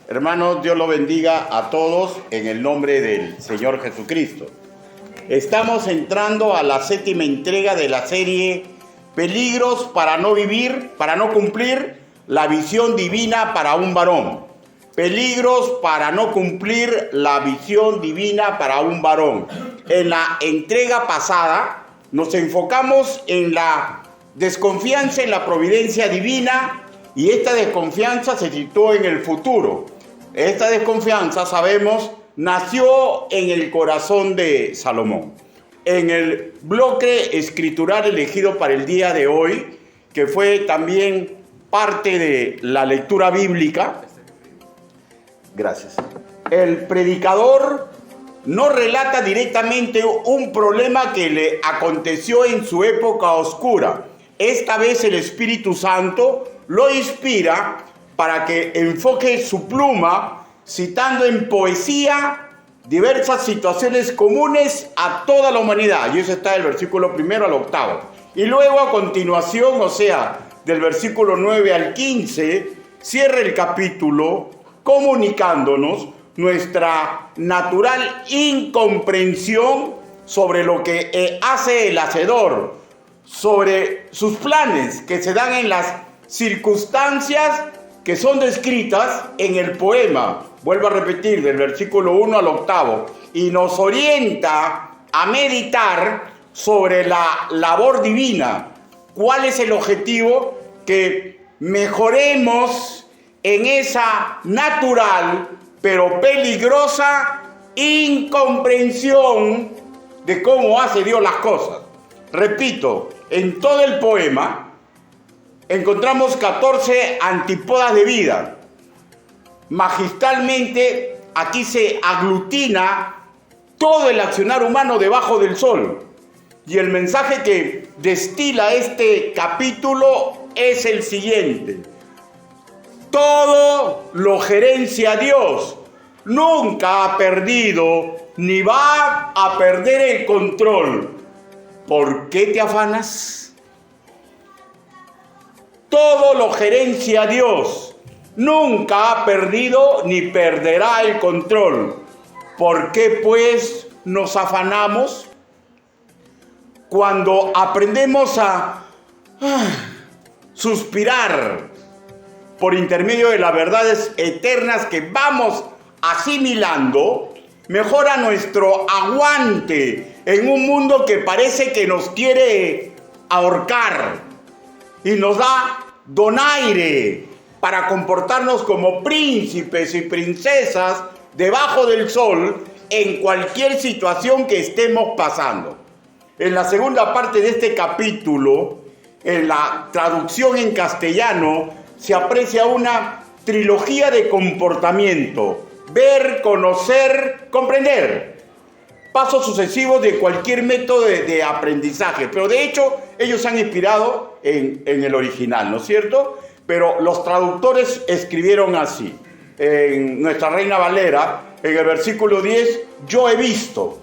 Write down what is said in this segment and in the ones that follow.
Hermanos, Dios los bendiga a todos en el nombre del Señor Jesucristo. Estamos entrando a la 7ª entrega de la serie Peligros para no vivir, para no cumplir la visión divina para un varón. Peligros para no cumplir la visión divina para un varón. En la entrega pasada nos enfocamos en la desconfianza en la providencia divina y esta desconfianza se situó en el futuro. Esta desconfianza, sabemos, nació en el corazón de Salomón. En el bloque escritural elegido para el día de hoy, que fue también parte de la lectura bíblica, gracias, el predicador no relata directamente un problema que le aconteció en su época oscura. Esta vez el Espíritu Santo lo inspira para que enfoque su pluma citando en poesía diversas situaciones comunes a toda la humanidad. Y eso está del versículo 1 al 8. Y luego a continuación, o sea, del versículo 9 al 15, cierra el capítulo comunicándonos nuestra natural incomprensión sobre lo que hace el Hacedor, sobre sus planes que se dan en las circunstancias que son descritas en el poema. Vuelvo a repetir, del versículo 1 al 8, y nos orienta a meditar sobre la labor divina. ¿Cuál es el objetivo? Que mejoremos en esa natural pero peligrosa incomprensión de cómo hace Dios las cosas. Repito, en todo el poema encontramos 14 antípodas de vida. Magistralmente aquí se aglutina todo el accionar humano debajo del sol. Y el mensaje que destila este capítulo es el siguiente: todo lo gerencia Dios. Nunca ha perdido ni va a perder el control. ¿Por qué te afanas? Todo lo gerencia Dios. Nunca ha perdido ni perderá el control. ¿Por qué pues nos afanamos? Cuando aprendemos a suspirar por intermedio de las verdades eternas que vamos asimilando, mejora nuestro aguante en un mundo que parece que nos quiere ahorcar y nos da donaire para comportarnos como príncipes y princesas debajo del sol en cualquier situación que estemos pasando. En la segunda parte de este capítulo, en la traducción en castellano, se aprecia una trilogía de comportamiento: ver, conocer, comprender. Pasos sucesivos de cualquier método de aprendizaje. Pero de hecho, ellos se han inspirado en el original, ¿no es cierto? Pero los traductores escribieron así. En nuestra Reina Valera, en el versículo 10, yo he visto.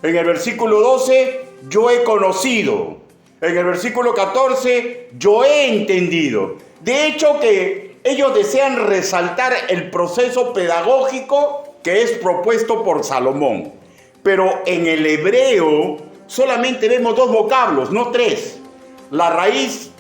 En el versículo 12, yo he conocido. En el versículo 14, yo he entendido. De hecho, que ellos desean resaltar el proceso pedagógico que es propuesto por Salomón. Pero en el hebreo solamente vemos 2 vocablos, no 3. La raíz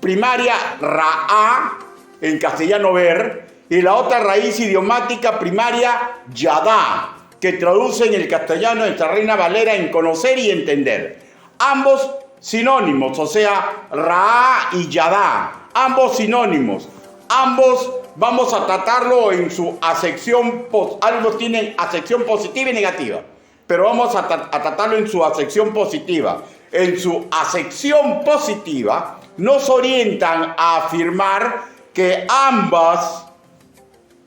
primaria ra'a, en castellano ver, y la otra raíz idiomática primaria yadá, que traduce en el castellano de nuestra Reina Valera en conocer y entender. Ambos sinónimos, o sea, ra'a y yadá, ambos sinónimos. Ambos vamos a tratarlo en su acepción, ambos tienen acepción positiva y negativa, pero vamos a tratarlo en su acepción positiva. En su acepción positiva nos orientan a afirmar que ambas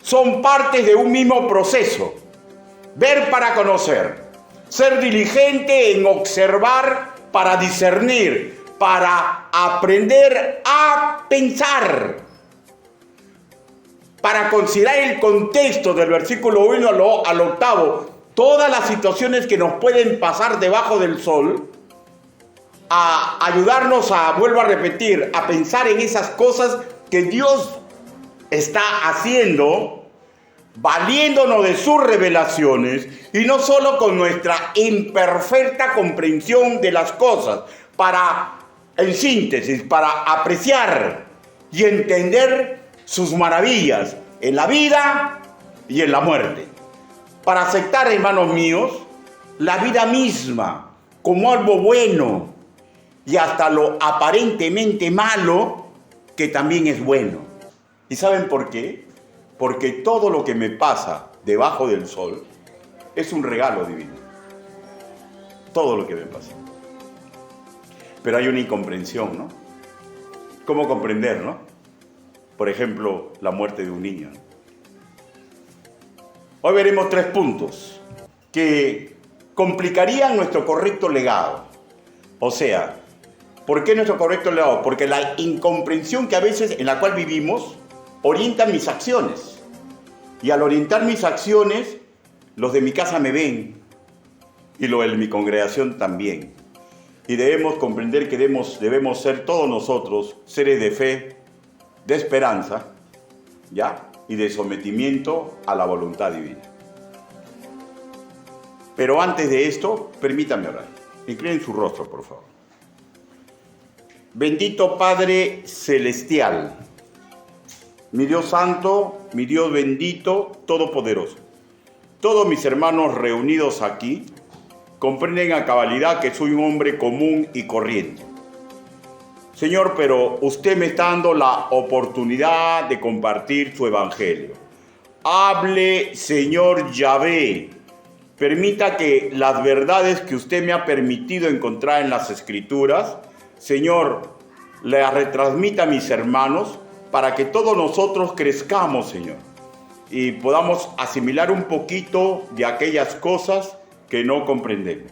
son partes de un mismo proceso. Ver para conocer, ser diligente en observar para discernir, para aprender a pensar, para considerar el contexto del versículo 1 al 8, todas las situaciones que nos pueden pasar debajo del sol, a ayudarnos a, vuelvo a repetir, a pensar en esas cosas que Dios está haciendo valiéndonos de sus revelaciones y no solo con nuestra imperfecta comprensión de las cosas, en síntesis, para apreciar y entender sus maravillas en la vida y en la muerte. Para aceptar, hermanos míos, la vida misma como algo bueno y hasta lo aparentemente malo que también es bueno. ¿Y saben por qué? Porque todo lo que me pasa debajo del sol es un regalo divino. Todo lo que me pasa. Pero hay una incomprensión, ¿no? ¿Cómo comprender, no? Por ejemplo, la muerte de un niño, ¿no? Hoy veremos 3 puntos que complicarían nuestro correcto legado. O sea, ¿por qué nuestro correcto legado? Porque la incomprensión que a veces en la cual vivimos orienta mis acciones. Y al orientar mis acciones, los de mi casa me ven y los de mi congregación también. Y debemos comprender que debemos ser todos nosotros seres de fe, de esperanza, ¿ya? Y de sometimiento a la voluntad divina. Pero antes de esto, permítanme orar. Inclinen su rostro, por favor. Bendito Padre Celestial, mi Dios Santo, mi Dios bendito, todopoderoso. Todos mis hermanos reunidos aquí comprenden a cabalidad que soy un hombre común y corriente. Señor, pero usted me está dando la oportunidad de compartir su evangelio. Hable, Señor Yahvé. Permita que las verdades que usted me ha permitido encontrar en las Escrituras, Señor, las retransmita a mis hermanos para que todos nosotros crezcamos, Señor, y podamos asimilar un poquito de aquellas cosas que no comprendemos.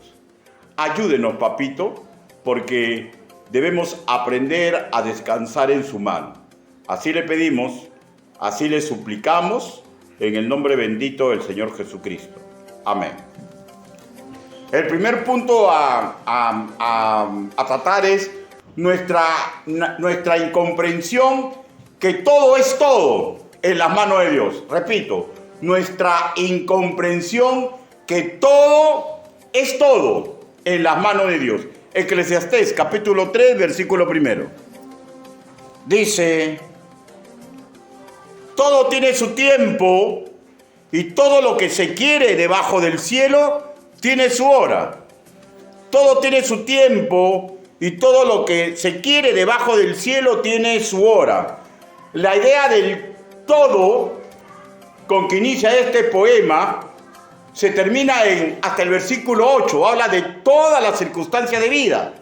Ayúdenos, papito, porque debemos aprender a descansar en su mano. Así le pedimos, así le suplicamos, en el nombre bendito del Señor Jesucristo. Amén. El primer punto a tratar es nuestra incomprensión que todo es todo en las manos de Dios. Repito, nuestra incomprensión que todo es todo en las manos de Dios. Eclesiastés capítulo 3, versículo 1. Dice: todo tiene su tiempo y todo lo que se quiere debajo del cielo tiene su hora. Todo tiene su tiempo y todo lo que se quiere debajo del cielo tiene su hora. La idea del todo con que inicia este poema se termina hasta el versículo 8. Habla de todas las circunstancias de vida,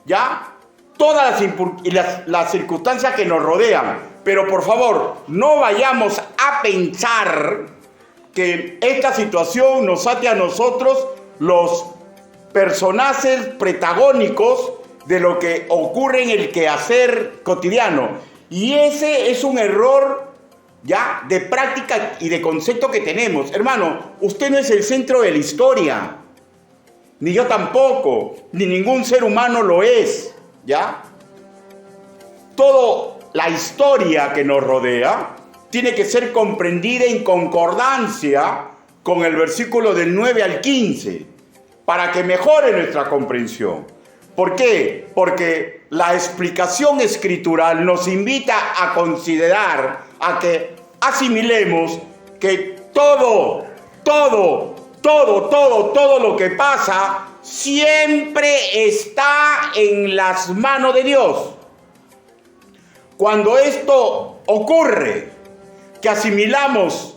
¿ya? Todas las circunstancias que nos rodean. Pero por favor, no vayamos a pensar que esta situación nos ate a nosotros los personajes protagónicos de lo que ocurre en el quehacer cotidiano. Y ese es un error ya de práctica y de concepto que tenemos. Hermano, usted no es el centro de la historia, ni yo tampoco, ni ningún ser humano lo es, ¿ya? Toda la historia que nos rodea tiene que ser comprendida en concordancia con el versículo del 9 al 15, para que mejore nuestra comprensión. ¿Por qué? Porque la explicación escritural nos invita a considerar, a que asimilemos que todo lo que pasa siempre está en las manos de Dios. Cuando esto ocurre, que asimilamos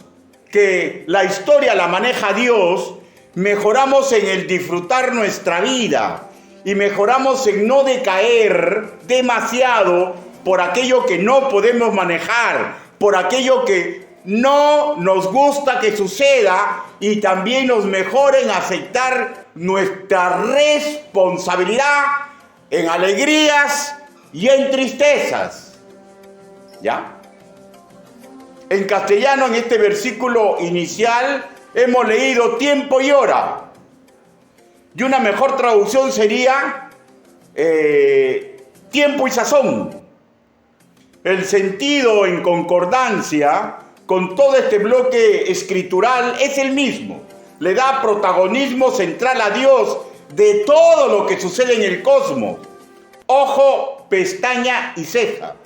que la historia la maneja Dios, mejoramos en el disfrutar nuestra vida y mejoramos en no decaer demasiado por aquello que no podemos manejar, por aquello que no nos gusta que suceda, y también nos mejora en aceptar nuestra responsabilidad en alegrías y en tristezas. ¿Ya? En castellano, en este versículo inicial, hemos leído tiempo y hora. Y una mejor traducción sería tiempo y sazón. El sentido en concordancia con todo este bloque escritural es el mismo. Le da protagonismo central a Dios de todo lo que sucede en el cosmos. Ojo, pestaña y ceja.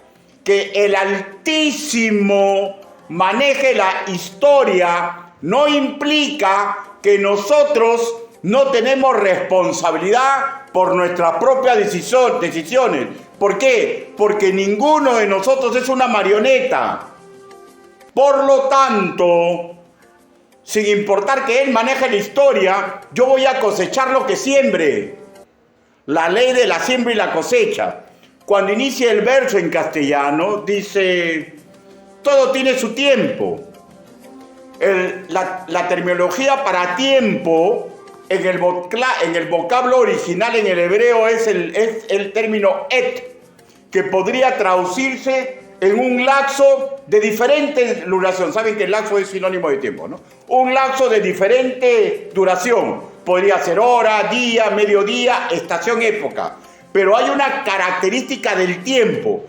Que el Altísimo maneje la historia no implica que nosotros no tenemos responsabilidad por nuestras propias decisiones. ¿Por qué? Porque ninguno de nosotros es una marioneta. Por lo tanto, sin importar que Él maneje la historia, yo voy a cosechar lo que siembre. La ley de la siembra y la cosecha. Cuando inicia el verso en castellano, dice, todo tiene su tiempo. La terminología para tiempo en el vocablo original en el hebreo es el término et, que podría traducirse en un lapso de diferente duración. Saben que el lapso es sinónimo de tiempo, ¿no? Un lapso de diferente duración. Podría ser hora, día, mediodía, estación, época. Pero hay una característica del tiempo.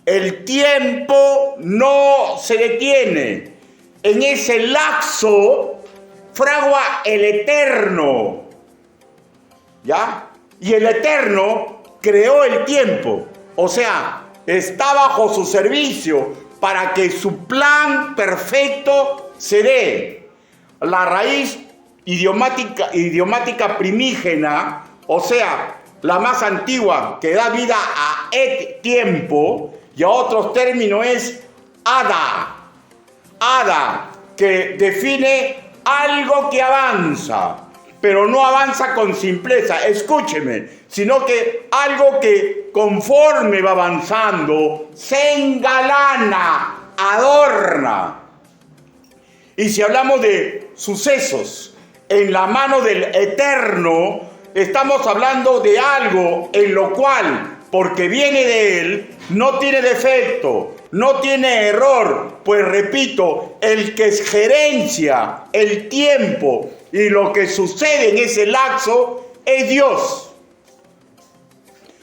El tiempo no se detiene. En ese lapso fragua el Eterno. ¿Ya? Y el Eterno creó el tiempo. O sea, está bajo su servicio para que su plan perfecto se dé. La raíz idiomática primígena, o sea, la más antigua que da vida a et tiempo, y a otros términos es ada. Ada, que define algo que avanza, pero no avanza con simpleza, escúcheme, sino que algo que conforme va avanzando, se engalana, adorna. Y si hablamos de sucesos en la mano del Eterno, estamos hablando de algo en lo cual, porque viene de Él, no tiene defecto, no tiene error. Pues repito, el que gerencia el tiempo y lo que sucede en ese lapso es Dios.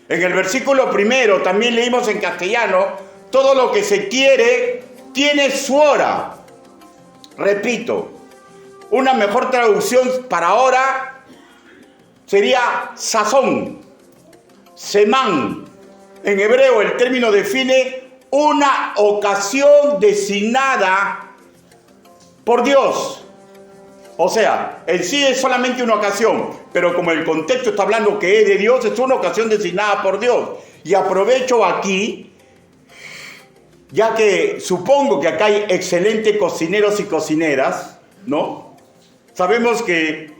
En el versículo primero también leímos en castellano, todo lo que se quiere tiene su hora. Repito, una mejor traducción para hora sería sazón, semán. En hebreo el término define una ocasión designada por Dios. O sea, en sí es solamente una ocasión, pero como el contexto está hablando que es de Dios, es una ocasión designada por Dios. Y aprovecho aquí, ya que supongo que acá hay excelentes cocineros y cocineras, ¿no? Sabemos que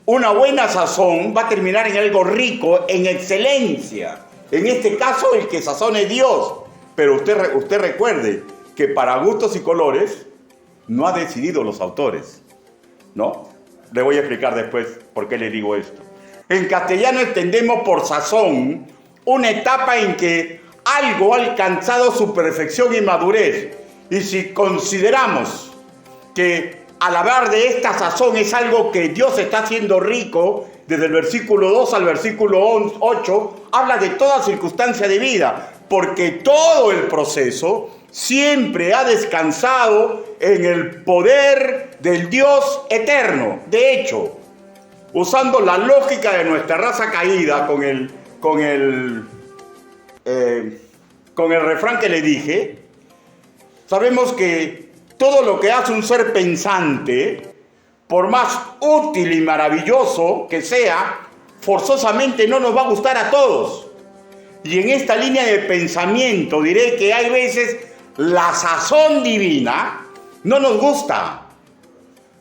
una buena sazón va a terminar en algo rico, en excelencia. En este caso, el que sazona es Dios. Pero usted recuerde que para gustos y colores no ha decidido los autores, ¿no? Le voy a explicar después por qué le digo esto. En castellano entendemos por sazón una etapa en que algo ha alcanzado su perfección y madurez. Y si consideramos que al hablar de esta sazón es algo que Dios está haciendo rico, desde el versículo 2 al versículo 8, habla de toda circunstancia de vida, porque todo el proceso siempre ha descansado en el poder del Dios eterno. De hecho, usando la lógica de nuestra raza caída con el refrán que le dije, sabemos que todo lo que hace un ser pensante, por más útil y maravilloso que sea, forzosamente no nos va a gustar a todos. Y en esta línea de pensamiento diré que hay veces la sazón divina no nos gusta,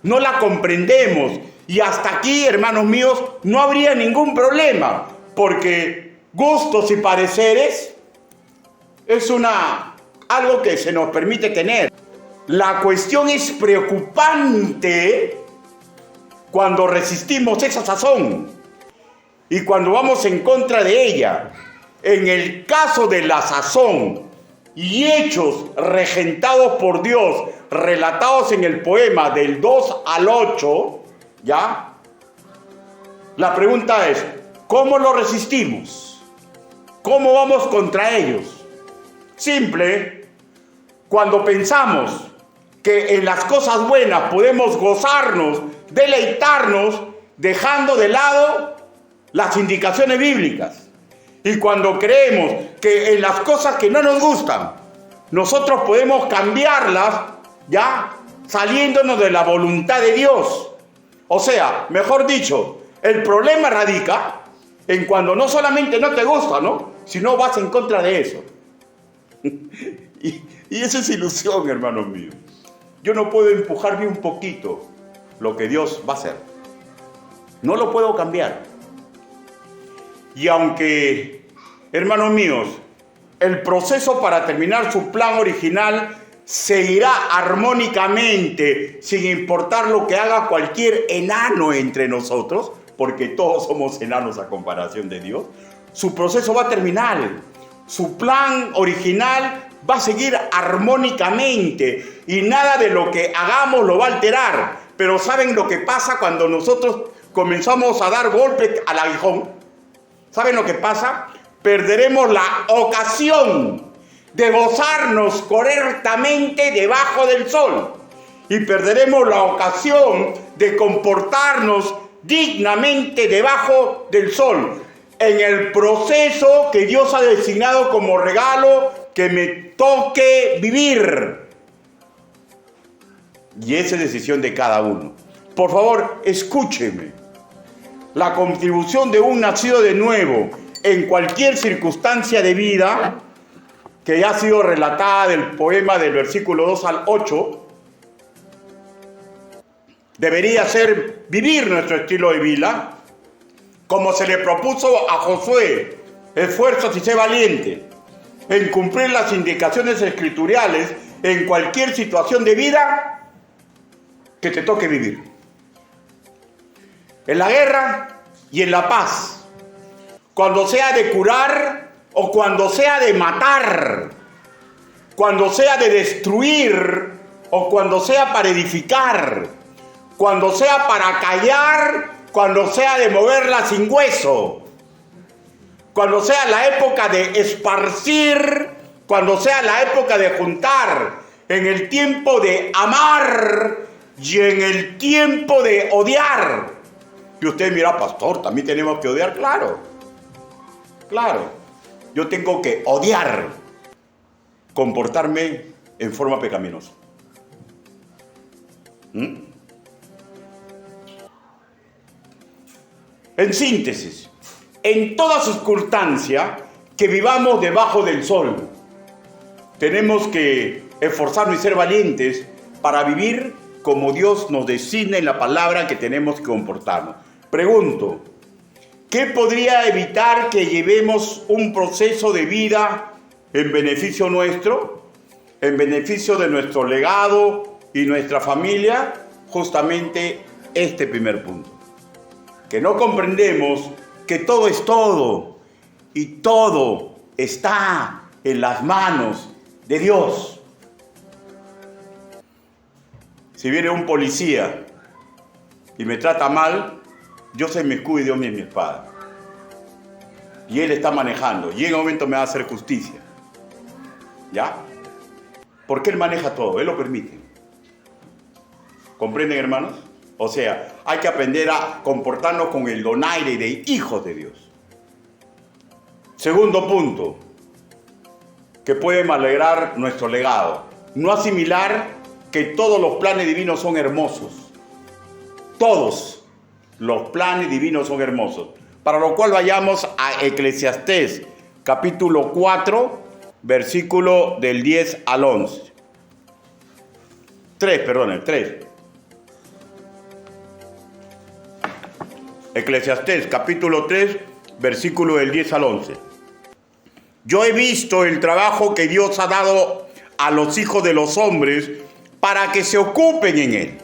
no la comprendemos. Y hasta aquí, hermanos míos, no habría ningún problema, porque gustos y pareceres es algo que se nos permite tener. La cuestión es preocupante cuando resistimos esa sazón y cuando vamos en contra de ella. En el caso de la sazón y hechos regentados por Dios, relatados en el poema del 2 al 8, ¿ya? La pregunta es, ¿cómo lo resistimos? ¿Cómo vamos contra ellos? Simple, cuando pensamos que en las cosas buenas podemos gozarnos, deleitarnos, dejando de lado las indicaciones bíblicas. Y cuando creemos que en las cosas que no nos gustan, nosotros podemos cambiarlas, ya saliéndonos de la voluntad de Dios. O sea, mejor dicho, el problema radica en cuando no solamente no te gusta, ¿no?, sino vas en contra de eso. y eso es ilusión, hermanos míos. Yo no puedo empujar ni un poquito lo que Dios va a hacer. No lo puedo cambiar. Y aunque, hermanos míos, el proceso para terminar su plan original seguirá armónicamente, sin importar lo que haga cualquier enano entre nosotros, porque todos somos enanos a comparación de Dios, su proceso va a terminar. Su plan original va a seguir armónicamente y nada de lo que hagamos lo va a alterar. Pero ¿saben lo que pasa cuando nosotros comenzamos a dar golpes al aguijón? ¿Saben lo que pasa? Perderemos la ocasión de gozarnos correctamente debajo del sol. Y perderemos la ocasión de comportarnos dignamente debajo del sol. En el proceso que Dios ha designado como regalo que me toque vivir. Y esa es decisión de cada uno. Por favor, escúcheme. La contribución de un nacido de nuevo en cualquier circunstancia de vida, que ya ha sido relatada del poema del versículo 2 al 8, debería ser vivir nuestro estilo de vida, como se le propuso a Josué: esfuérzate y sé valiente, en cumplir las indicaciones escriturales en cualquier situación de vida que te toque vivir. En la guerra y en la paz, cuando sea de curar o cuando sea de matar, cuando sea de destruir o cuando sea para edificar, cuando sea para callar, cuando sea de moverla sin hueso, cuando sea la época de esparcir, cuando sea la época de juntar, en el tiempo de amar y en el tiempo de odiar. Y usted mira, pastor, también tenemos que odiar. Claro, yo tengo que odiar, comportarme en forma pecaminosa. En síntesis, en toda circunstancia que vivamos debajo del sol, tenemos que esforzarnos y ser valientes para vivir como Dios nos designa en la palabra que tenemos que comportarnos. Pregunto, ¿qué podría evitar que llevemos un proceso de vida en beneficio nuestro, en beneficio de nuestro legado y nuestra familia? Justamente este primer punto. Que no comprendemos que todo es todo y todo está en las manos de Dios. Si viene un policía y me trata mal, yo soy mi escudo y Dios es mi espada. Y él está manejando y en un momento me va a hacer justicia. ¿Ya? Porque él maneja todo, él lo permite. ¿Comprenden, hermanos? O sea, hay que aprender a comportarnos con el donaire de hijos de Dios. Segundo punto, que puede malograr nuestro legado. No asimilar que todos los planes divinos son hermosos. Todos los planes divinos son hermosos. Para lo cual vayamos a Eclesiastés, capítulo 4, versículo del 10 al 11. 3. Eclesiastés, capítulo 3, versículo del 10 al 11. Yo he visto el trabajo que Dios ha dado a los hijos de los hombres para que se ocupen en él.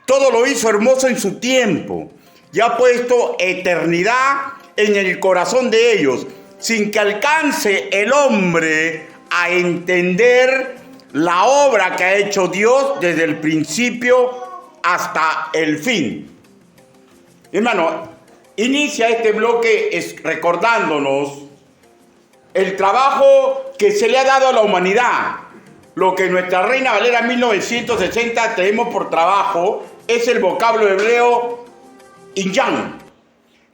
Todo lo hizo hermoso en su tiempo y ha puesto eternidad en el corazón de ellos, sin que alcance el hombre a entender la obra que ha hecho Dios desde el principio hasta el fin. Hermano, inicia este bloque recordándonos el trabajo que se le ha dado a la humanidad lo que nuestra Reina Valera 1960 tenemos por trabajo es el vocablo hebreo inyan,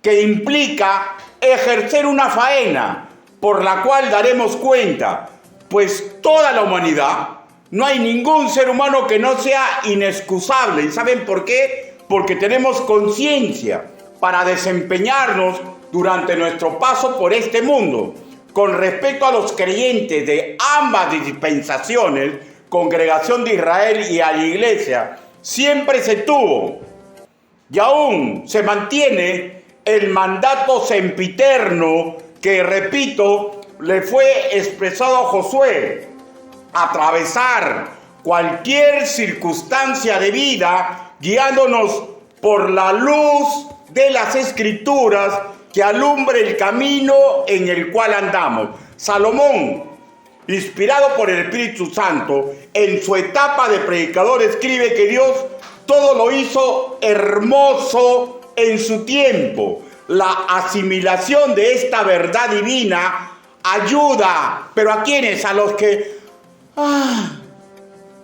que implica ejercer una faena por la cual daremos cuenta, pues toda la humanidad, no hay ningún ser humano que no sea inexcusable. ¿Y saben por qué? Porque tenemos conciencia para desempeñarnos durante nuestro paso por este mundo. Con respecto a los creyentes de ambas dispensaciones, Congregación de Israel y a la Iglesia, siempre se tuvo y aún se mantiene el mandato sempiterno que, repito, le fue expresado a Josué: atravesar cualquier circunstancia de vida guiándonos por la luz de las Escrituras que alumbre el camino en el cual andamos. Salomón, inspirado por el Espíritu Santo, en su etapa de predicador escribe que Dios todo lo hizo hermoso en su tiempo. La asimilación de esta verdad divina ayuda, ¿pero a quiénes? A los que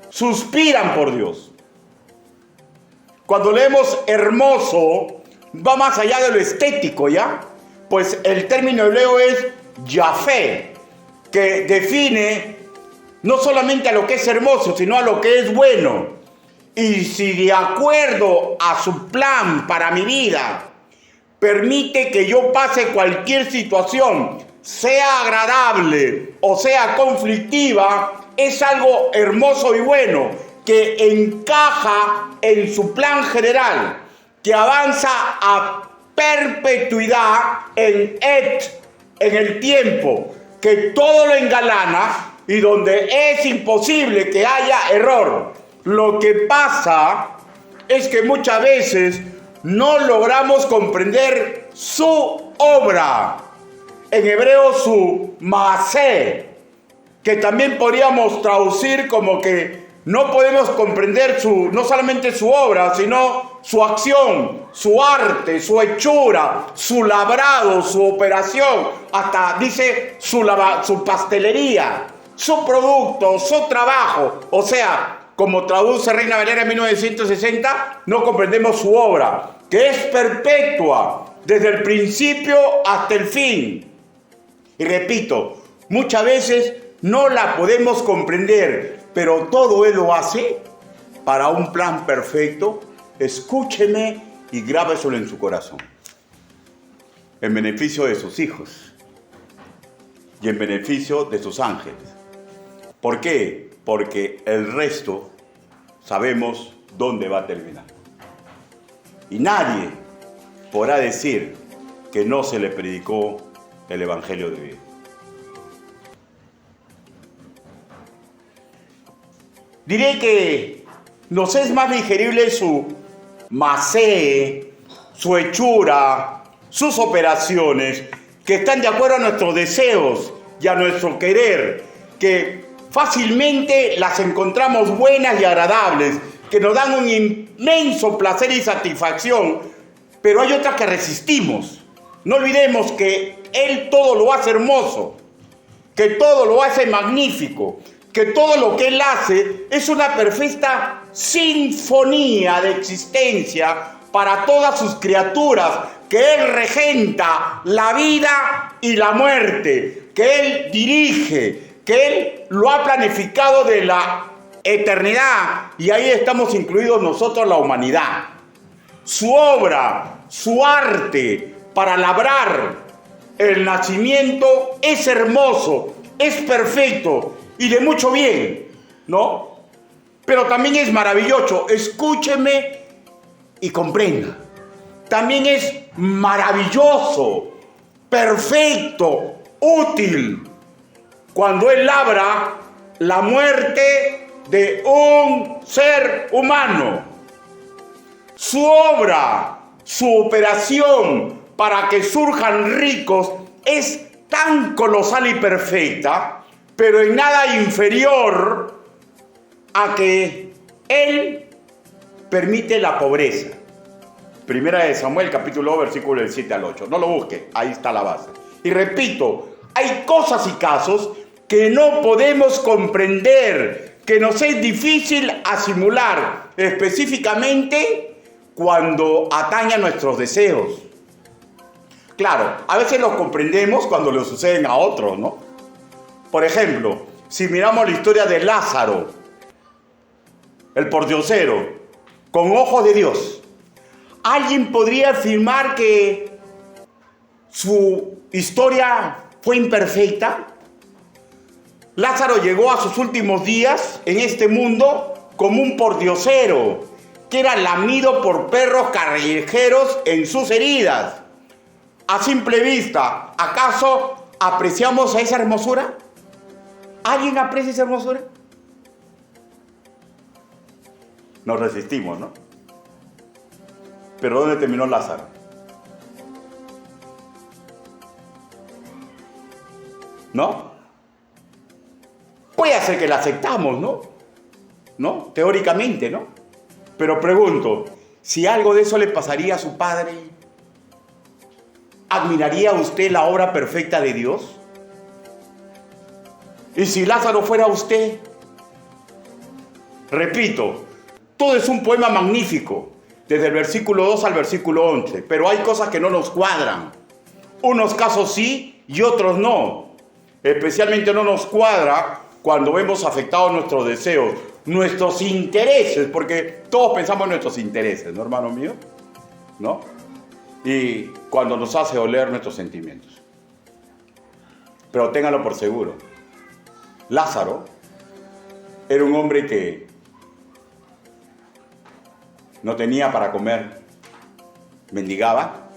suspiran por Dios. Cuando leemos hermoso, va más allá de lo estético, ¿ya? Pues el término hebreo es yafé, que define no solamente a lo que es hermoso, sino a lo que es bueno. Y si de acuerdo a su plan para mi vida permite que yo pase cualquier situación, sea agradable o sea conflictiva, es algo hermoso y bueno, que encaja en su plan general, que avanza a perpetuidad en el tiempo, que todo lo engalana y donde es imposible que haya error. Lo que pasa es que muchas veces no logramos comprender su obra, en hebreo su maasé, que también podríamos traducir como que no podemos comprender no solamente su obra, sino su acción, su arte, su hechura, su labrado, su operación, hasta dice su pastelería, su producto, su trabajo. O sea, como traduce Reina Valera 1960, no comprendemos su obra, que es perpetua desde el principio hasta el fin. Y repito, muchas veces no la podemos comprender, pero todo Él lo hace para un plan perfecto. Escúcheme y grábeselo en su corazón, en beneficio de sus hijos y en beneficio de sus ángeles. ¿Por qué? Porque el resto sabemos dónde va a terminar. Y nadie podrá decir que no se le predicó el Evangelio de vida. Diré que nos es más digerible su masé, su hechura, sus operaciones, que están de acuerdo a nuestros deseos y a nuestro querer, que fácilmente las encontramos buenas y agradables, que nos dan un inmenso placer y satisfacción, pero hay otras que resistimos. No olvidemos que Él todo lo hace hermoso, que todo lo hace magnífico, que todo lo que Él hace es una perfecta sinfonía de existencia para todas sus criaturas, que Él regenta la vida y la muerte, que Él dirige, que Él lo ha planificado de la eternidad, y ahí estamos incluidos nosotros, la humanidad. Su obra, su arte para labrar el nacimiento es hermoso, es perfecto y de mucho bien, ¿no? Pero también es maravilloso. Escúcheme y comprenda. También es maravilloso, perfecto, útil, cuando Él labra la muerte de un ser humano. Su obra, su operación para que surjan ricos es tan colosal y perfecta, pero en nada inferior a que Él permite la pobreza. Primera de Samuel, capítulo 2, versículo del 7 al 8. No lo busque, ahí está la base. Y repito, hay cosas y casos que no podemos comprender, que nos es difícil asimilar, específicamente cuando atañe a nuestros deseos. Claro, a veces los comprendemos cuando le suceden a otros, ¿no? Por ejemplo, si miramos la historia de Lázaro, el pordiosero, con ojos de Dios, ¿alguien podría afirmar que su historia fue imperfecta? Lázaro llegó a sus últimos días en este mundo como un pordiosero, que era lamido por perros callejeros en sus heridas. A simple vista, ¿acaso apreciamos a esa hermosura? ¿Alguien aprecia esa hermosura? Nos resistimos, ¿no? Pero ¿dónde terminó Lázaro? ¿No? Puede ser que la aceptamos, ¿no? Teóricamente, ¿no? Pero pregunto, si algo de eso le pasaría a su padre, ¿admiraría usted la obra perfecta de Dios? ¿Y si Lázaro fuera usted? Repito, todo es un poema magnífico, desde el versículo 2 al versículo 11, pero hay cosas que no nos cuadran. Unos casos sí y otros no. Especialmente no nos cuadra cuando vemos afectados nuestros deseos, nuestros intereses, porque todos pensamos en nuestros intereses, ¿no, hermano mío? ¿No? Y cuando nos hace oler nuestros sentimientos. Pero ténganlo por seguro, Lázaro era un hombre que no tenía para comer, mendigaba,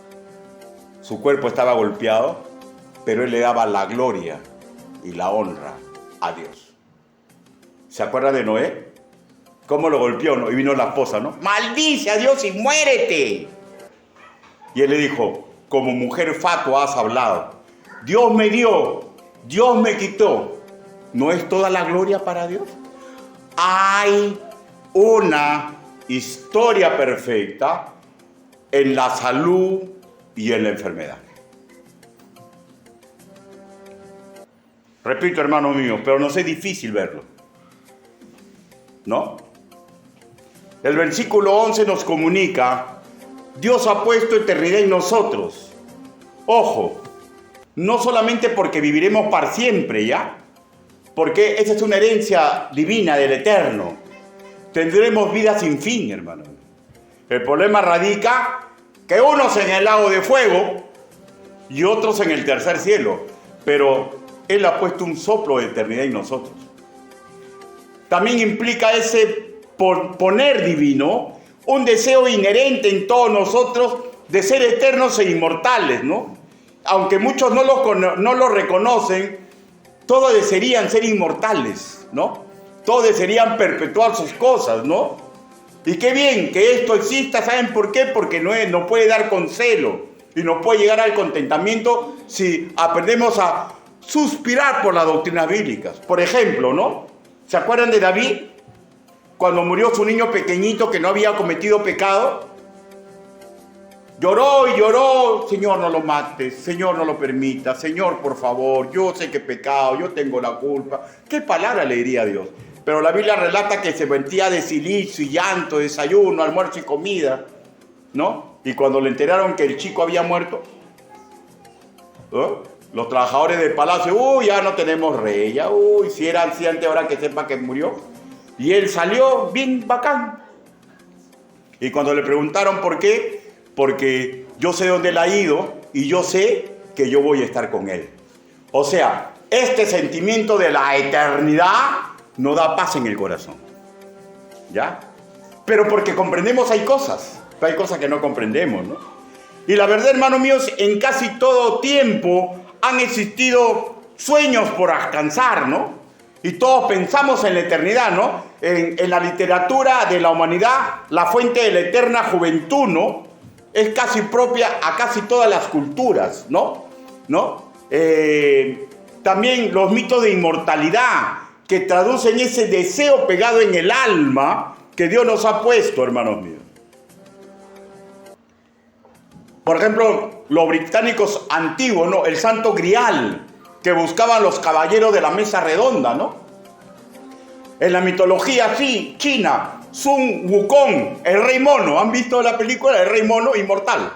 su cuerpo estaba golpeado, pero él le daba la gloria y la honra a Dios. ¿Se acuerda de Noé? ¿Cómo lo golpeó, no? Y vino la esposa, ¿no? ¡Maldice a Dios y muérete! Y él le dijo, como mujer fatua has hablado. Dios me dio, Dios me quitó. ¿No es toda la gloria para Dios? Hay una historia perfecta en la salud y en la enfermedad. Repito, hermano mío, pero nos es difícil verlo, ¿no? El versículo 11 nos comunica, Dios ha puesto eternidad en nosotros. Ojo, no solamente porque viviremos para siempre, ¿ya? Porque esa es una herencia divina del Eterno. Tendremos vida sin fin, hermano. El problema radica que unos en el lago de fuego y otros en el tercer cielo. Pero Él ha puesto un soplo de eternidad en nosotros. También implica ese poner divino, un deseo inherente en todos nosotros de ser eternos e inmortales, ¿no? Aunque muchos no lo reconocen, todos desearían ser inmortales, ¿no? Todos desearían perpetuar sus cosas, ¿no? Y qué bien que esto exista, ¿saben por qué? Porque nos puede dar consuelo y nos puede llegar al contentamiento si aprendemos a suspirar por las doctrinas bíblicas. Por ejemplo, ¿no? ¿Se acuerdan de David? Cuando murió su niño pequeñito que no había cometido pecado. Lloró y lloró, Señor, no lo mates, Señor, no lo permitas, Señor, por favor, yo sé que he pecado, yo tengo la culpa. ¿Qué palabra le diría a Dios? Pero la Biblia relata que se vestía de cilicio y llanto, desayuno, almuerzo y comida, ¿no? Y cuando le enteraron que el chico había muerto, los trabajadores del palacio, ya no tenemos rey, ya, si era anciano ahora que sepa que murió. Y él salió bien bacán. Y cuando le preguntaron por qué, porque yo sé dónde él ha ido y yo sé que yo voy a estar con él. O sea, este sentimiento de la eternidad no da paz en el corazón, ¿ya? Pero porque comprendemos hay cosas que no comprendemos, ¿no? Y la verdad, hermanos míos, en casi todo tiempo han existido sueños por alcanzar, ¿no? Y todos pensamos en la eternidad, ¿no? En la literatura de la humanidad, la fuente de la eterna juventud, ¿no? Es casi propia a casi todas las culturas, ¿no? También los mitos de inmortalidad, que traducen ese deseo pegado en el alma que Dios nos ha puesto, hermanos míos. Por ejemplo, los británicos antiguos, ¿no? El Santo Grial, que buscaban los caballeros de la mesa redonda, ¿no? En la mitología sí, china, Sun Wukong, el rey mono. ¿Han visto la película El rey mono inmortal?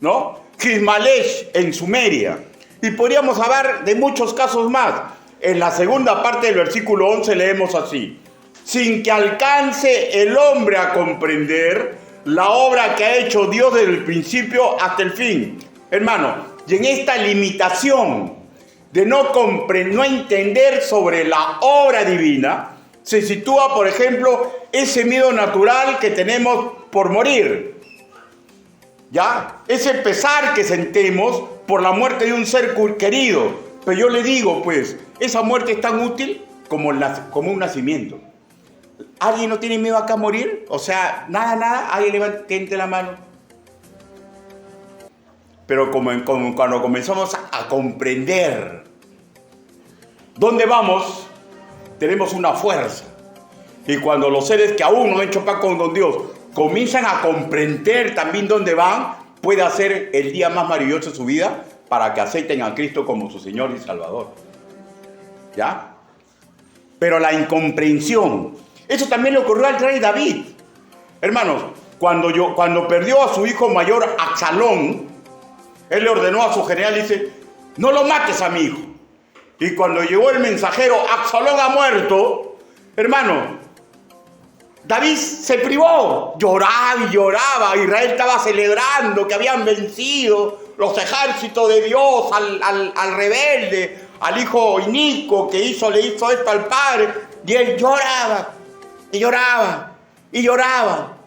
¿No? Kismalesh en Sumeria. Y podríamos hablar de muchos casos más. En la segunda parte del versículo 11 leemos así: sin que alcance el hombre a comprender la obra que ha hecho Dios desde el principio hasta el fin. Hermano, y en esta limitación de no entender sobre la obra divina, se sitúa, por ejemplo, ese miedo natural que tenemos por morir. ¿Ya? Ese pesar que sentemos por la muerte de un ser querido. Pero yo le digo, pues, esa muerte es tan útil como un nacimiento. ¿Alguien no tiene miedo acá a morir? O sea, nada, alguien levante la mano. Pero cuando comenzamos a comprender dónde vamos, tenemos una fuerza. Y cuando los seres que aún no han hecho pacto con Dios comienzan a comprender también dónde van, puede hacer el día más maravilloso de su vida para que acepten a Cristo como su Señor y Salvador. ¿Ya? Pero la incomprensión, eso también le ocurrió al rey David. Hermanos, cuando perdió a su hijo mayor Absalón, él le ordenó a su general, dice, no lo mates a mi hijo. Y cuando llegó el mensajero, Absalón ha muerto, hermano, David se privó, lloraba y lloraba. Israel estaba celebrando que habían vencido los ejércitos de Dios al rebelde, al hijo inicuo que le hizo esto al padre. Y él lloraba y lloraba y lloraba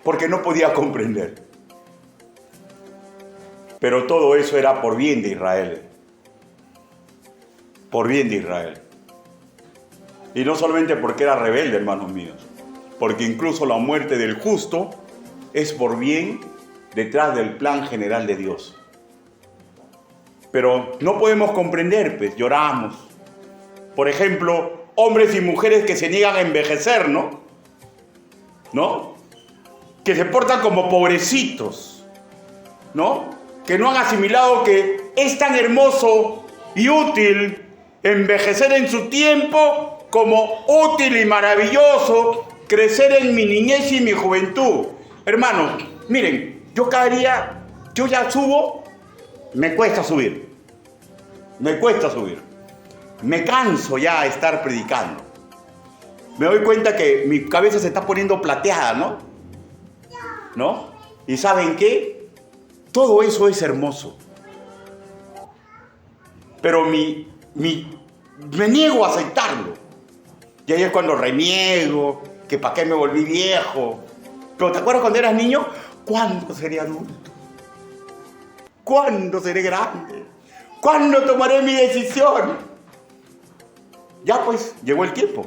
porque no podía comprender. Pero todo eso era por bien de Israel. Por bien de Israel. Y no solamente porque era rebelde, hermanos míos, porque incluso la muerte del justo es por bien detrás del plan general de Dios. Pero no podemos comprender, pues lloramos. Por ejemplo, hombres y mujeres que se niegan a envejecer, ¿no? Que se portan como pobrecitos, ¿no? Que no han asimilado que es tan hermoso y útil envejecer en su tiempo como útil y maravilloso crecer en mi niñez y mi juventud. Hermanos, miren, yo cada día, yo ya subo, me cuesta subir. Me canso ya de estar predicando. Me doy cuenta que mi cabeza se está poniendo plateada, ¿no? ¿Y saben qué? Todo eso es hermoso. Pero me niego a aceptarlo. Y ahí es cuando reniego, que para qué me volví viejo. Pero ¿te acuerdas cuando eras niño? ¿Cuándo seré adulto? ¿Cuándo seré grande? ¿Cuándo tomaré mi decisión? Ya pues, llegó el tiempo.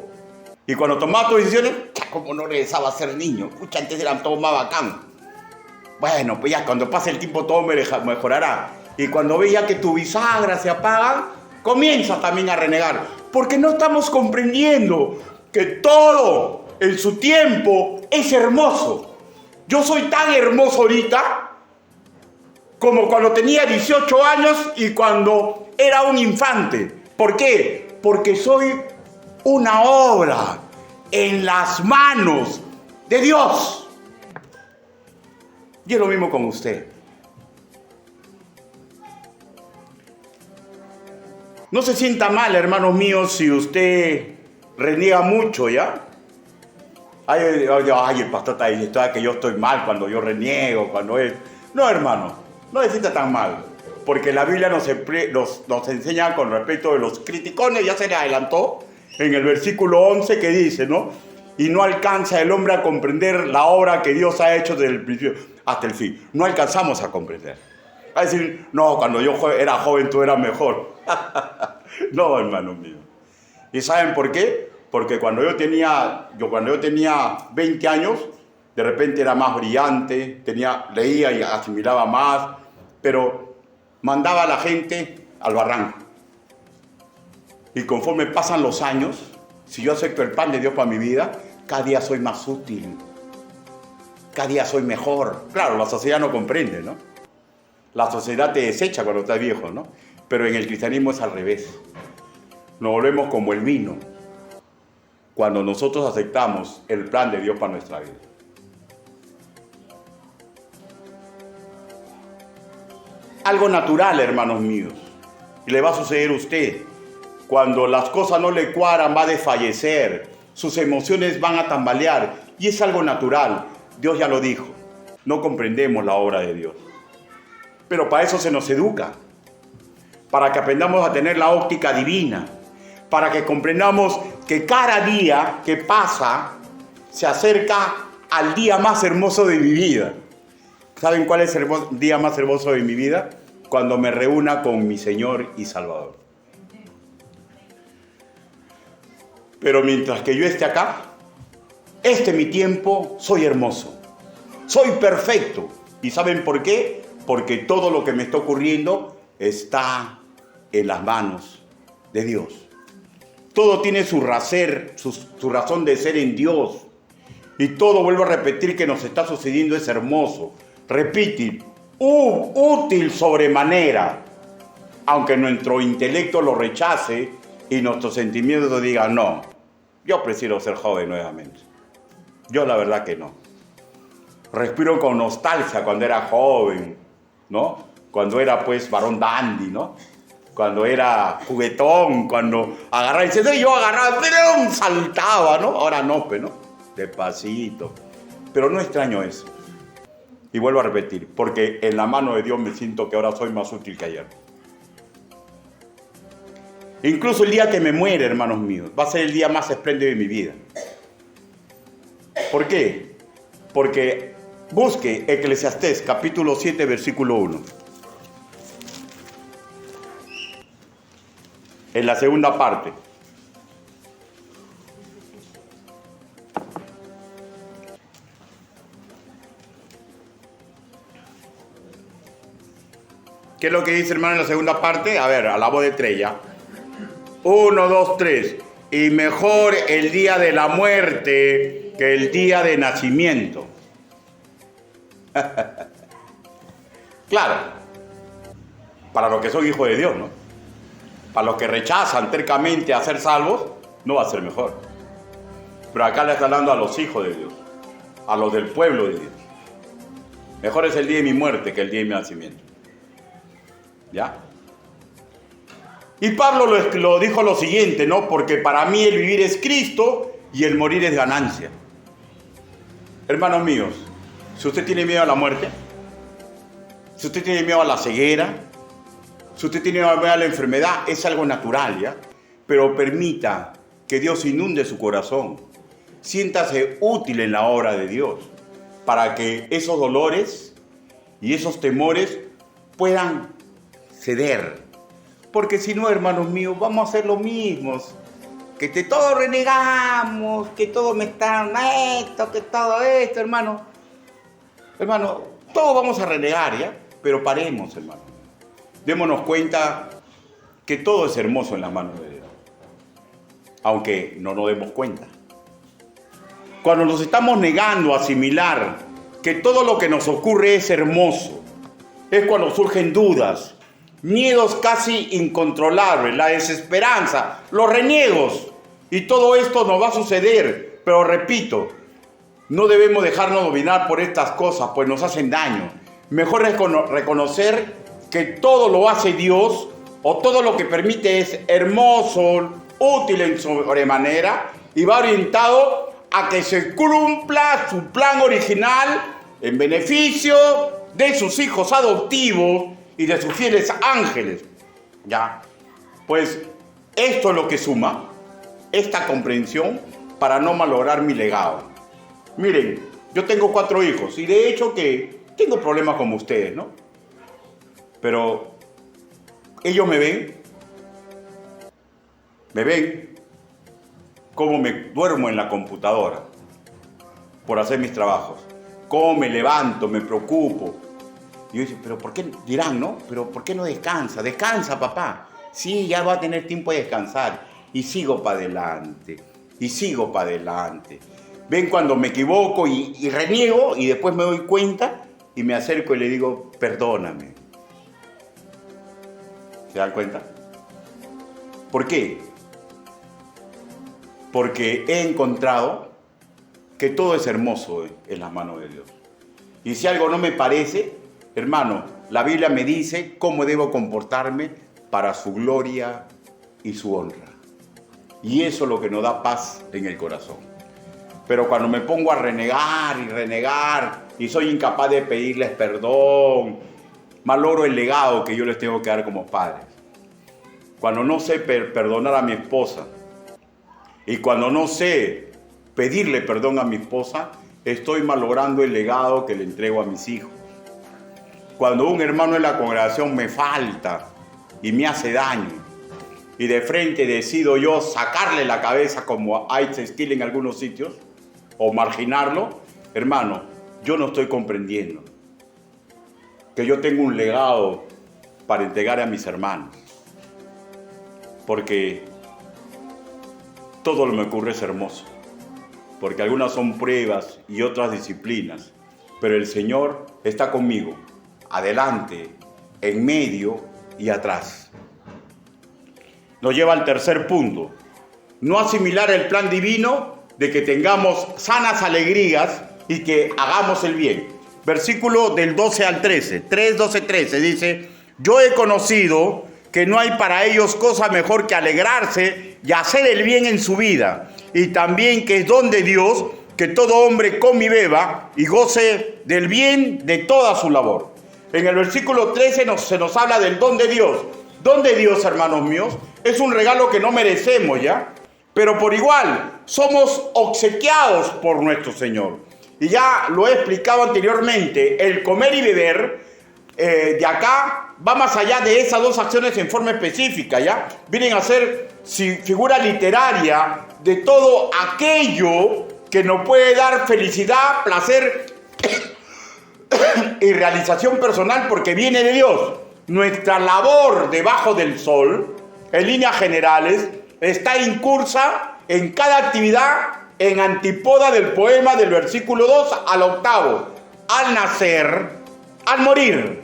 Y cuando tomaba tus decisiones, ya como no regresaba a ser niño. Escucha, antes eran todo más bacán. Bueno, pues ya cuando pase el tiempo todo mejorará. Y cuando veas que tu bisagra se apaga, comienza también a renegar. Porque no estamos comprendiendo que todo en su tiempo es hermoso. Yo soy tan hermoso ahorita como cuando tenía 18 años y cuando era un infante. ¿Por qué? Porque soy una obra en las manos de Dios. Y es lo mismo con usted. No se sienta mal, hermanos míos, si usted reniega mucho, ¿ya? Ay, el pastor está diciendo que yo estoy mal cuando yo reniego, cuando es... No, hermano, no se sienta tan mal. Porque la Biblia nos enseña con respecto de los criticones, ya se le adelantó, en el versículo 11 que dice, ¿no? Y no alcanza el hombre a comprender la obra que Dios ha hecho desde el principio hasta el fin. No alcanzamos a comprender. A decir, no, cuando yo era joven tú eras mejor. No, hermano mío. ¿Y saben por qué? Porque cuando yo tenía 20 años, de repente era más brillante, leía y asimilaba más, pero mandaba a la gente al barranco. Y conforme pasan los años, si yo acepto el pan de Dios para mi vida, cada día soy más útil, cada día soy mejor. Claro, la sociedad no comprende, ¿no? La sociedad te desecha cuando estás viejo, ¿no? Pero en el cristianismo es al revés. Nos volvemos como el vino cuando nosotros aceptamos el plan de Dios para nuestra vida. Algo natural, hermanos míos, y le va a suceder a usted. Cuando las cosas no le cuadran, va a desfallecer, sus emociones van a tambalear, y es algo natural. Dios ya lo dijo, no comprendemos la obra de Dios. Pero para eso se nos educa, para que aprendamos a tener la óptica divina, para que comprendamos que cada día que pasa se acerca al día más hermoso de mi vida. ¿Saben cuál es el día más hermoso de mi vida? Cuando me reúna con mi Señor y Salvador. Pero mientras que yo esté acá, mi tiempo, soy hermoso, soy perfecto. ¿Y saben por qué? Porque todo lo que me está ocurriendo está en las manos de Dios. Todo tiene su razón de ser en Dios. Y todo, vuelvo a repetir, que nos está sucediendo es hermoso. Repite, útil sobremanera. Aunque nuestro intelecto lo rechace y nuestros sentimientos digan, no, yo prefiero ser joven nuevamente. Yo la verdad que no. Respiro con nostalgia cuando era joven, ¿no? Cuando era pues varón dandy, ¿no? Cuando era juguetón, cuando agarraba y decía, yo agarraba, pero saltaba, ¿no? Ahora no, pues, ¿no? Despacito. Pero no extraño eso. Y vuelvo a repetir, porque en la mano de Dios me siento que ahora soy más útil que ayer. Incluso el día que me muere, hermanos míos, va a ser el día más espléndido de mi vida. ¿Por qué? Porque busque Eclesiastés, capítulo 7, versículo 1. En la segunda parte. ¿Qué es lo que dice, hermano, en la segunda parte? A ver, a la voz de estrella. 1, 2, 3. Y mejor el día de la muerte que el día de nacimiento. Claro, para los que son hijos de Dios, ¿no? Para los que rechazan tercamente a ser salvos, no va a ser mejor. Pero acá le está hablando a los hijos de Dios, a los del pueblo de Dios. Mejor es el día de mi muerte que el día de mi nacimiento. ¿Ya? Y Pablo lo dijo lo siguiente, ¿no? Porque para mí el vivir es Cristo y el morir es ganancia. Hermanos míos, si usted tiene miedo a la muerte, si usted tiene miedo a la ceguera, si usted tiene miedo a la enfermedad, es algo natural, ¿ya? Pero permita que Dios inunde su corazón. Siéntase útil en la obra de Dios para que esos dolores y esos temores puedan ceder. Porque si no, hermanos míos, vamos a hacer lo mismo. Que todos renegamos, que todo me está esto, que todo esto, hermano. Hermano, todos vamos a renegar, ¿ya? Pero paremos, hermano. Démonos cuenta que todo es hermoso en las manos de Dios. Aunque no nos demos cuenta. Cuando nos estamos negando a asimilar que todo lo que nos ocurre es hermoso, es cuando surgen dudas, miedos casi incontrolables, la desesperanza, los reniegos. Y todo esto nos va a suceder. Pero repito, no debemos dejarnos dominar por estas cosas, pues nos hacen daño. Mejor es reconocer que todo lo hace Dios, o todo lo que permite es hermoso, útil en sobremanera, y va orientado a que se cumpla su plan original en beneficio de sus hijos adoptivos y de sus fieles ángeles. ¿Ya? Pues esto es lo que suma, esta comprensión, para no malograr mi legado. Miren, yo tengo 4 hijos y de hecho que tengo problemas como ustedes, ¿no? Pero ellos me ven cómo me duermo en la computadora por hacer mis trabajos, cómo me levanto, me preocupo. Y yo digo, pero ¿por qué? Dirán, ¿no? Pero ¿por qué no descansa? Descansa, papá. Sí, ya va a tener tiempo de descansar. Y sigo para adelante, y sigo para adelante. Ven cuando me equivoco y reniego, y después me doy cuenta y me acerco y le digo, perdóname. ¿Se dan cuenta? ¿Por qué? Porque he encontrado que todo es hermoso en las manos de Dios. Y si algo no me parece, hermano, la Biblia me dice cómo debo comportarme para su gloria y su honra. Y eso es lo que nos da paz en el corazón. Pero cuando me pongo a renegar y soy incapaz de pedirles perdón, malogro el legado que yo les tengo que dar como padres. Cuando no sé perdonar a mi esposa y cuando no sé pedirle perdón a mi esposa, estoy malogrando el legado que le entrego a mis hijos. Cuando un hermano en la congregación me falta y me hace daño y de frente decido yo sacarle la cabeza como hay estilo en algunos sitios o marginarlo, hermano, yo no estoy comprendiendo que yo tengo un legado para entregar a mis hermanos, porque todo lo que me ocurre es hermoso, porque algunas son pruebas y otras disciplinas, pero el Señor está conmigo, adelante, en medio y atrás. Nos lleva al tercer punto: no asimilar el plan divino de que tengamos sanas alegrías y que hagamos el bien. Versículo del 12 al 13, 3, 12, 13 dice: yo he conocido que no hay para ellos cosa mejor que alegrarse y hacer el bien en su vida, y también que es don de Dios que todo hombre come y beba y goce del bien de toda su labor. En el versículo 13 se nos habla del don de Dios. Don de Dios, hermanos míos, es un regalo que no merecemos, ¿ya? Pero por igual somos obsequiados por nuestro Señor. Y ya lo he explicado anteriormente, el comer y beber de acá va más allá de esas dos acciones en forma específica, ¿ya? Vienen a ser figura literaria de todo aquello que nos puede dar felicidad, placer y realización personal porque viene de Dios. Nuestra labor debajo del sol, en líneas generales, está incursa en cada actividad en antípoda del poema del versículo 2 al 8. Al nacer, al morir,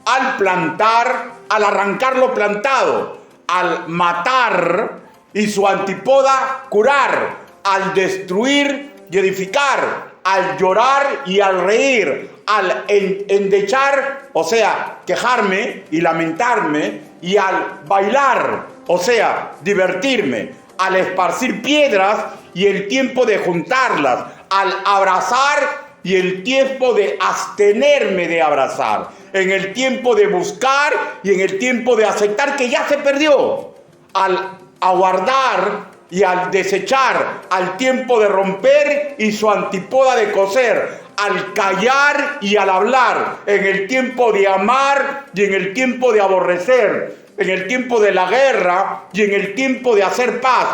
al plantar, al arrancar lo plantado, al matar y su antípoda curar, al destruir y edificar, al llorar y al reír, al endechar, o sea, quejarme y lamentarme, y al bailar, o sea, divertirme, al esparcir piedras y el tiempo de juntarlas, al abrazar y el tiempo de abstenerme de abrazar, en el tiempo de buscar y en el tiempo de aceptar que ya se perdió, al aguardar y al desechar, al tiempo de romper y su antípoda de coser, al callar y al hablar, en el tiempo de amar y en el tiempo de aborrecer, en el tiempo de la guerra y en el tiempo de hacer paz.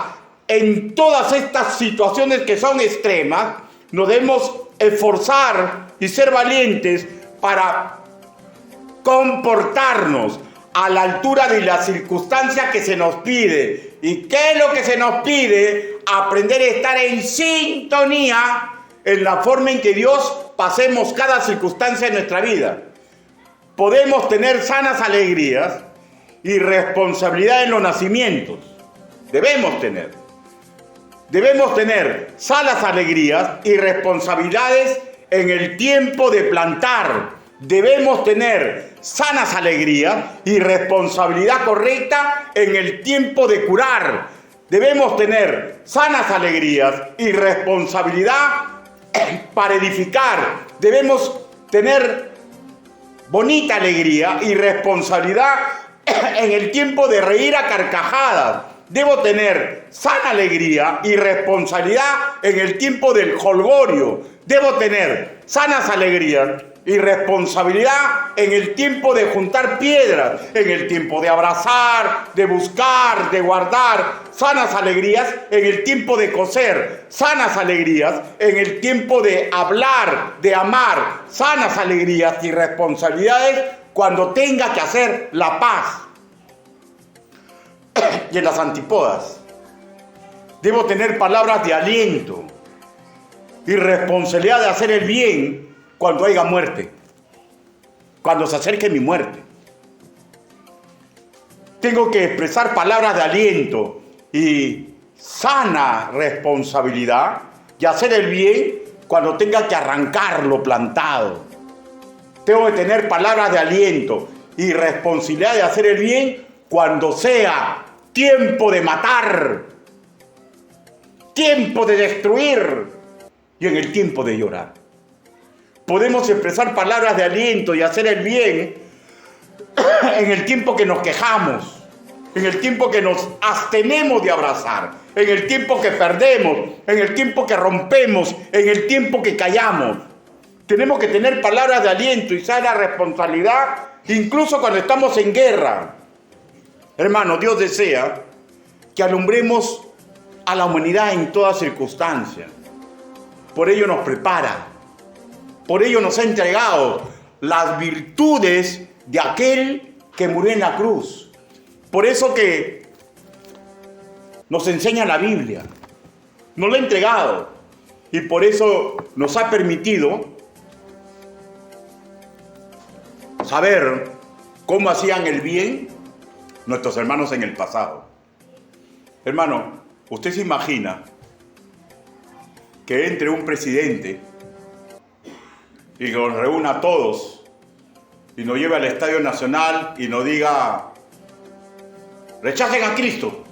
En todas estas situaciones que son extremas, nos debemos esforzar y ser valientes para comportarnos a la altura de la circunstancia que se nos pide. ¿Y qué es lo que se nos pide? Aprender a estar en sintonía en la forma en que Dios pasemos cada circunstancia de nuestra vida. Podemos tener sanas alegrías y responsabilidad en los nacimientos. Debemos tener sanas alegrías y responsabilidades en el tiempo de plantar. Debemos tener sanas alegrías y responsabilidad correcta en el tiempo de curar. Debemos tener sanas alegrías y responsabilidad para edificar. Debemos tener bonita alegría y responsabilidad en el tiempo de reír a carcajadas. Debo tener sana alegría y responsabilidad en el tiempo del jolgorio. Debo tener sanas alegrías y responsabilidad en el tiempo de juntar piedras, en el tiempo de abrazar, de buscar, de guardar. Sanas alegrías en el tiempo de coser, sanas alegrías en el tiempo de hablar, de amar. Sanas alegrías y responsabilidades cuando tenga que hacer la paz. Y en las antípodas, debo tener palabras de aliento y responsabilidad de hacer el bien cuando haya muerte, cuando se acerque mi muerte. tengo que expresar palabras de aliento y sana responsabilidad y hacer el bien cuando tenga que arrancar lo plantado. Tengo que tener palabras de aliento y responsabilidad de hacer el bien cuando sea tiempo de matar, tiempo de destruir y en el tiempo de llorar. Podemos expresar palabras de aliento y hacer el bien en el tiempo que nos quejamos, en el tiempo que nos abstenemos de abrazar, en el tiempo que perdemos, en el tiempo que rompemos, en el tiempo que callamos. Tenemos que tener palabras de aliento y sana responsabilidad, incluso cuando estamos en guerra. Hermano, Dios desea que alumbremos a la humanidad en toda circunstancia. Por ello nos prepara, por ello nos ha entregado las virtudes de aquel que murió en la cruz. Por eso que nos enseña la Biblia, nos lo ha entregado y por eso nos ha permitido saber cómo hacían el bien nuestros hermanos en el pasado. Hermano, usted se imagina que entre un presidente y nos reúna a todos y nos lleve al Estadio Nacional y nos diga: rechacen a Cristo,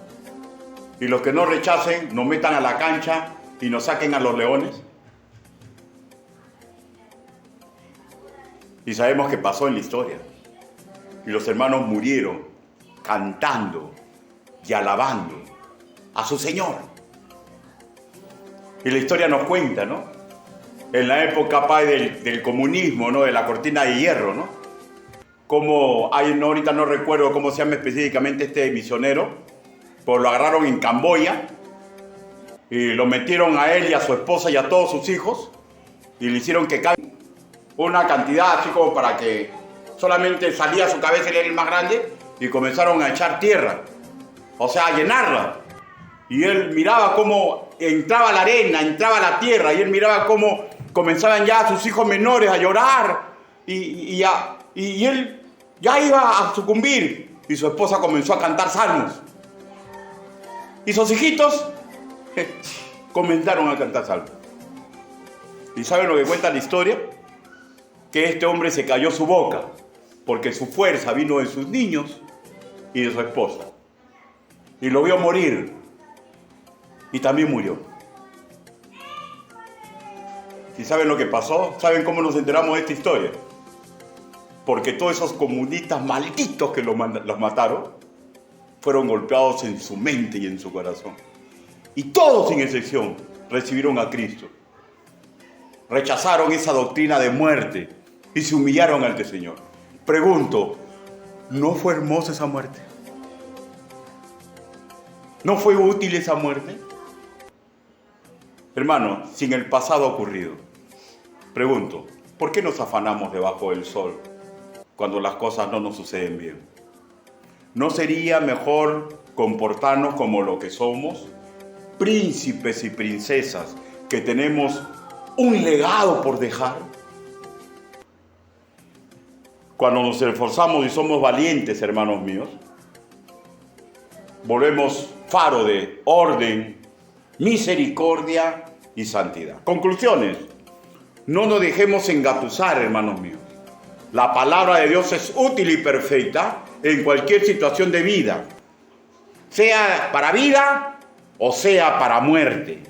y los que no rechacen nos metan a la cancha y nos saquen a los leones. Y sabemos que pasó en la historia. Y los hermanos murieron cantando y alabando a su Señor. Y la historia nos cuenta, ¿no? En la época del comunismo, ¿no? De la cortina de hierro, ¿no? Como hay, no, ahorita no recuerdo cómo se llama específicamente este misionero, pues lo agarraron en Camboya y lo metieron a él y a su esposa y a todos sus hijos y le hicieron que caigan una cantidad así como para que solamente salía su cabeza, él era el más grande, y comenzaron a echar tierra, o sea, a llenarla. Y él miraba cómo entraba la arena, entraba la tierra, y él miraba cómo comenzaban ya sus hijos menores a llorar, y él ya iba a sucumbir, y su esposa comenzó a cantar salmos. Y sus hijitos comenzaron a cantar salmos. ¿Y saben lo que cuenta la historia? Que este hombre se cayó su boca, porque su fuerza vino de sus niños y de su esposa. Y lo vio morir, y también murió. ¿Y saben lo que pasó? ¿Saben cómo nos enteramos de esta historia? Porque todos esos comunistas malditos que los mataron fueron golpeados en su mente y en su corazón. Y todos, sin excepción, recibieron a Cristo. Rechazaron esa doctrina de muerte y se humillaron ante el Señor. Pregunto, ¿no fue hermosa esa muerte? ¿No fue útil esa muerte? Hermano, sin el pasado ocurrido, pregunto, ¿por qué nos afanamos debajo del sol cuando las cosas no nos suceden bien? ¿No sería mejor comportarnos como lo que somos? Príncipes y princesas que tenemos un legado por dejar. Cuando nos esforzamos y somos valientes, hermanos míos, volvemos faro de orden, misericordia y santidad. Conclusiones. No nos dejemos engatusar, hermanos míos. La palabra de Dios es útil y perfecta en cualquier situación de vida, sea para vida o sea para muerte.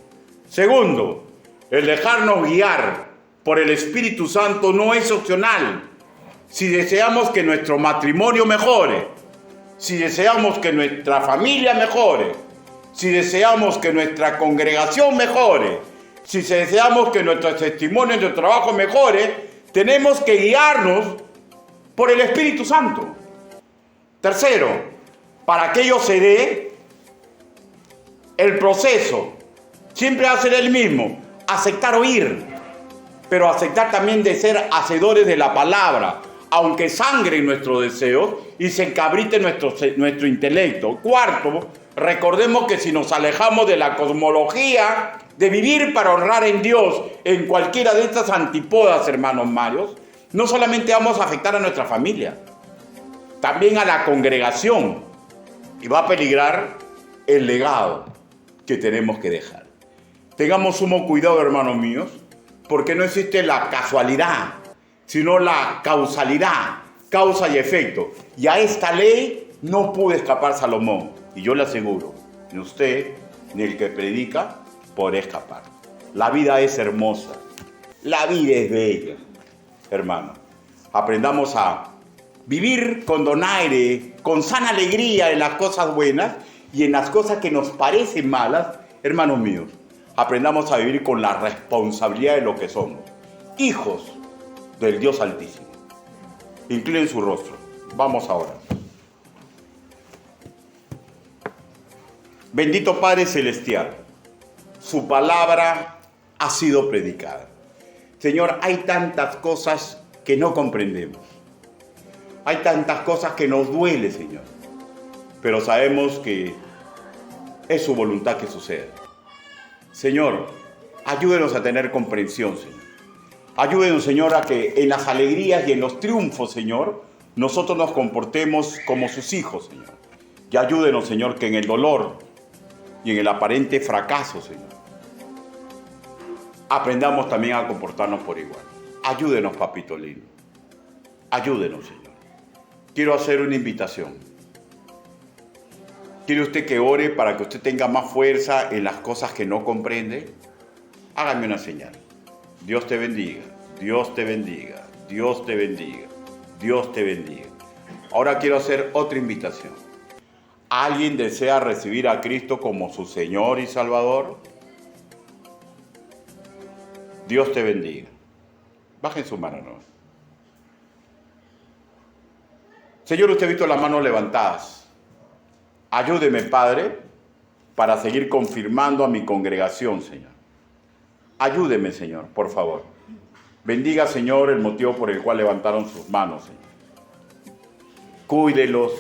Segundo, el dejarnos guiar por el Espíritu Santo no es opcional. Si deseamos que nuestro matrimonio mejore, si deseamos que nuestra familia mejore, si deseamos que nuestra congregación mejore, si deseamos que nuestro testimonio en nuestro trabajo mejore, tenemos que guiarnos por el Espíritu Santo. Tercero, para que ello se dé, el proceso siempre va a ser el mismo: aceptar oír, pero aceptar también de ser hacedores de la palabra, aunque sangre nuestros deseos y se encabrite nuestro intelecto. Cuarto, recordemos que si nos alejamos de la cosmología de vivir para honrar en Dios en cualquiera de estas antípodas, hermanos Marios, no solamente vamos a afectar a nuestra familia, también a la congregación, y va a peligrar el legado que tenemos que dejar. Tengamos sumo cuidado, hermanos míos, porque no existe la casualidad, sino la causalidad, causa y efecto. Y a esta ley no pudo escapar Salomón. Y yo le aseguro, ni usted, ni el que predica, podrá escapar. La vida es hermosa, la vida es bella, hermano. Aprendamos a vivir con donaire, con sana alegría en las cosas buenas y en las cosas que nos parecen malas, hermanos míos. Aprendamos a vivir con la responsabilidad de lo que somos, hijos del Dios Altísimo. Inclinen su rostro. Vamos ahora. Bendito Padre Celestial, su palabra ha sido predicada. Señor, hay tantas cosas que no comprendemos. Hay tantas cosas que nos duele, Señor. Pero sabemos que es su voluntad que suceda. Señor, ayúdenos a tener comprensión, Señor. Ayúdenos, Señor, a que en las alegrías y en los triunfos, Señor, nosotros nos comportemos como sus hijos, Señor. Y ayúdenos, Señor, que en el dolor y en el aparente fracaso, Señor, aprendamos también a comportarnos por igual. Ayúdenos, papito lindo. Ayúdenos, Señor. Quiero hacer una invitación. ¿Quiere usted que ore para que usted tenga más fuerza en las cosas que no comprende? Hágame una señal. Dios te bendiga, Dios te bendiga, Dios te bendiga, Dios te bendiga. Ahora quiero hacer otra invitación. ¿Alguien desea recibir a Cristo como su Señor y Salvador? Dios te bendiga. Bajen su mano, ¿no? Señor, usted ha visto las manos levantadas. Ayúdeme, Padre, para seguir confirmando a mi congregación, Señor. Ayúdeme, Señor, por favor. Bendiga, Señor, el motivo por el cual levantaron sus manos, Señor. Cuídelos,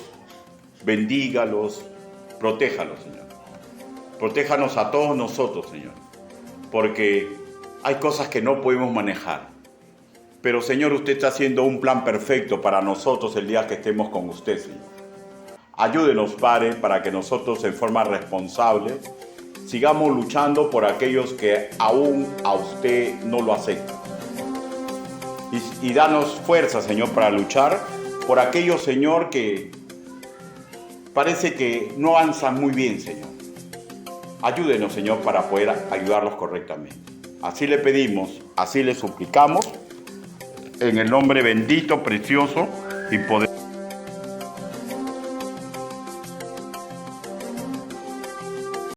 bendígalos, protéjalos, Señor. Protéjanos a todos nosotros, Señor, porque hay cosas que no podemos manejar. Pero, Señor, usted está haciendo un plan perfecto para nosotros el día que estemos con usted, Señor. Ayúdenos, Padre, para que nosotros en forma responsable sigamos luchando por aquellos que aún a usted no lo aceptan. Y danos fuerza, Señor, para luchar por aquellos, Señor, que parece que no avanzan muy bien, Señor. Ayúdenos, Señor, para poder ayudarlos correctamente. Así le pedimos, así le suplicamos, en el nombre bendito, precioso y poderoso